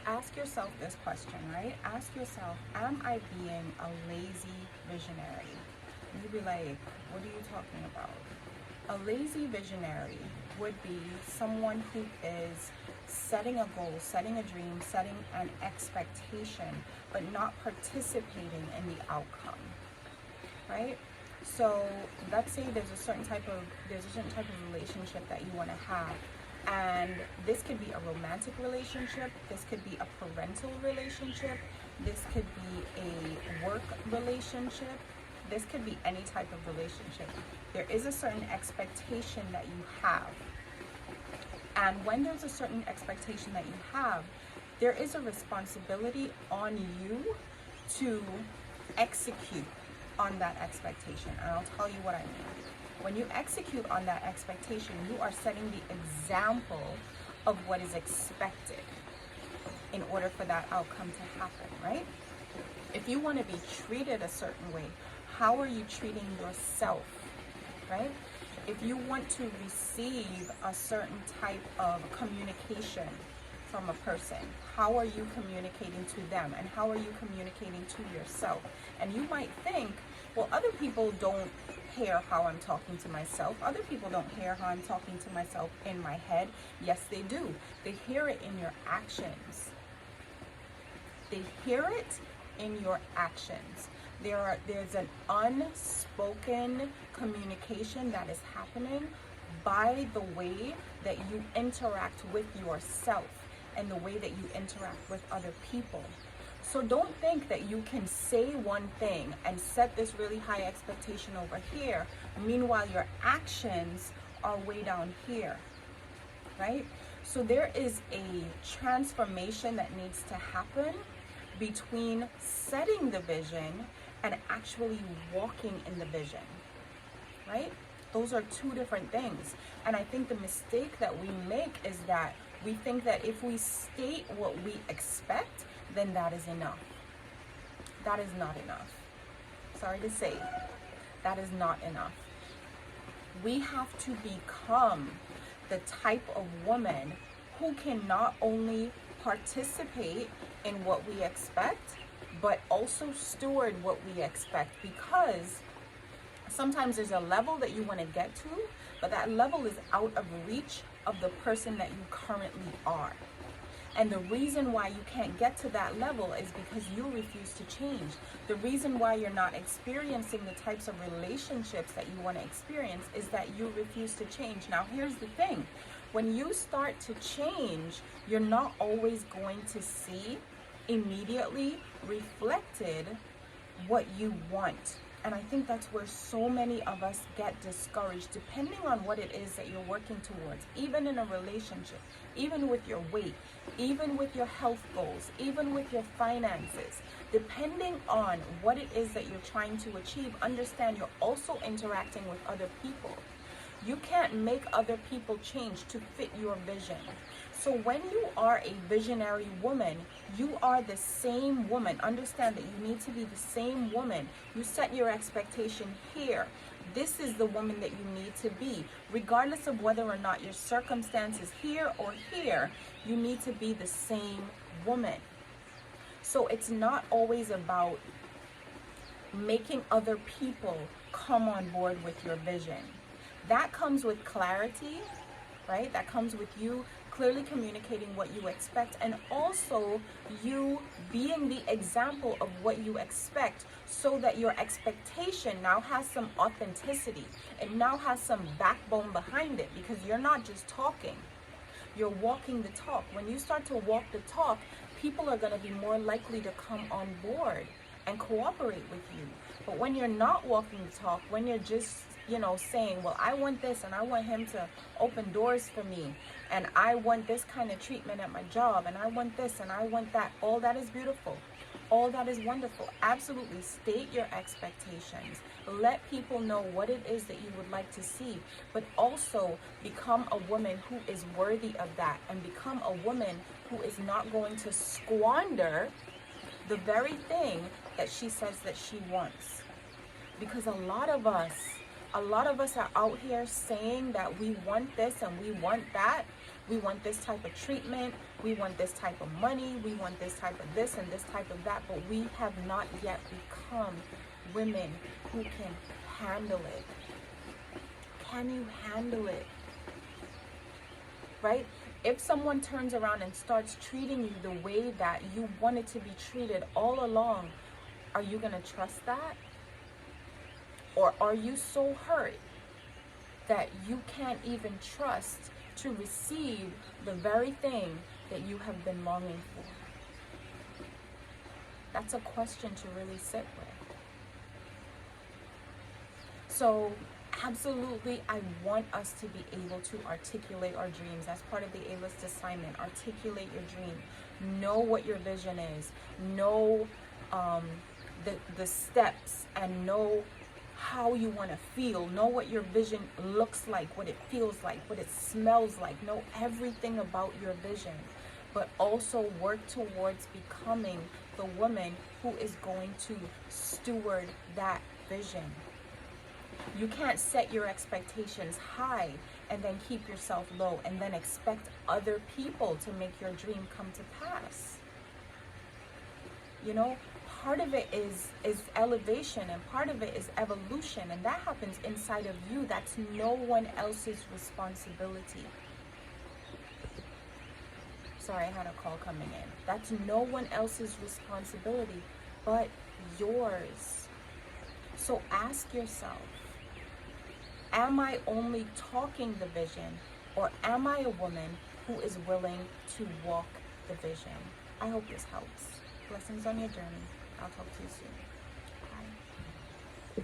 ask yourself this question, right? Ask yourself, am I being a lazy visionary? And you'd be like, what are you talking about? A lazy visionary would be someone who is setting a goal, setting a dream, setting an expectation, but not participating in the outcome, right? So let's say there's a certain type of relationship that you want to have, and this could be a romantic relationship, this could be a parental relationship, this could be a work relationship, this could be any type of relationship. There is a certain expectation that you have, and when there's a certain expectation that you have, there is a responsibility on you to execute on that expectation. And I'll tell you what I mean. When you execute on that expectation, you are setting the example of what is expected in order for that outcome to happen, right? If you want to be treated a certain way, how are you treating yourself, right? If you want to receive a certain type of communication from a person, how are you communicating to them, and how are you communicating to yourself? And you might think, well, other people don't hear how I'm talking to myself. Other people don't hear how I'm talking to myself in my head. Yes, they do. They hear it in your actions. They hear it in your actions. There's an unspoken communication that is happening by the way that you interact with yourself and the way that you interact with other people. So don't think that you can say one thing and set this really high expectation over here, meanwhile your actions are way down here, right? So there is a transformation that needs to happen between setting the vision and actually walking in the vision, right? Those are two different things. And I think the mistake that we make is that we think that if we state what we expect, then that is enough. That is not enough. Sorry to say, that is not enough. We have to become the type of woman who can not only participate in what we expect, but also steward what we expect, because sometimes there's a level that you want to get to, but that level is out of reach of the person that you currently are. And the reason why you can't get to that level is because you refuse to change. The reason why you're not experiencing the types of relationships that you want to experience is that you refuse to change. Now, here's the thing. When you start to change, you're not always going to see immediately reflected what you want. And I think that's where so many of us get discouraged, depending on what it is that you're working towards, even in a relationship, even with your weight, even with your health goals, even with your finances. Depending on what it is that you're trying to achieve, understand you're also interacting with other people. You can't make other people change to fit your vision. So when you are a visionary woman, you are the same woman. Understand that you need to be the same woman. You set your expectation here. This is the woman that you need to be. Regardless of whether or not your circumstances here or here, you need to be the same woman. So it's not always about making other people come on board with your vision. That comes with clarity, right? That comes with you clearly communicating what you expect, and also you being the example of what you expect, so that your expectation now has some authenticity. It now has some backbone behind it, because you're not just talking, you're walking the talk. When you start to walk the talk, people are going to be more likely to come on board and cooperate with you. But when you're not walking the talk, when you're just saying, well, I want this and I want him to open doors for me, and I want this kind of treatment at my job, and I want this and I want that. All that is beautiful. All that is wonderful. Absolutely. State your expectations. Let people know what it is that you would like to see, but also become a woman who is worthy of that, and become a woman who is not going to squander the very thing that she says that she wants. Because a lot of us are out here saying that we want this and we want that. We want this type of treatment. We want this type of money, we want this type of this and this type of that, but we have not yet become women who can handle it. Can you handle it? Right? If someone turns around and starts treating you the way that you wanted to be treated all along, are you going to trust that? Or are you so hurt that you can't even trust to receive the very thing that you have been longing for? That's a question to really sit with. So absolutely, I want us to be able to articulate our dreams. That's part of the A-List assignment. Articulate your dream. Know what your vision is. Know the steps, and know how you want to feel. Know what your vision looks like, what it feels like, what it smells like. Know everything about your vision, but also work towards becoming the woman who is going to steward that vision. You can't set your expectations high and then keep yourself low and then expect other people to make your dream come to pass. You know, part of it is elevation, and part of it is evolution, and that happens inside of you. That's no one else's responsibility. Sorry, I had a call coming in. That's no one else's responsibility but yours. So ask yourself, am I only talking the vision, or am I a woman who is willing to walk the vision? I hope this helps. Blessings on your journey. I'll talk to you soon.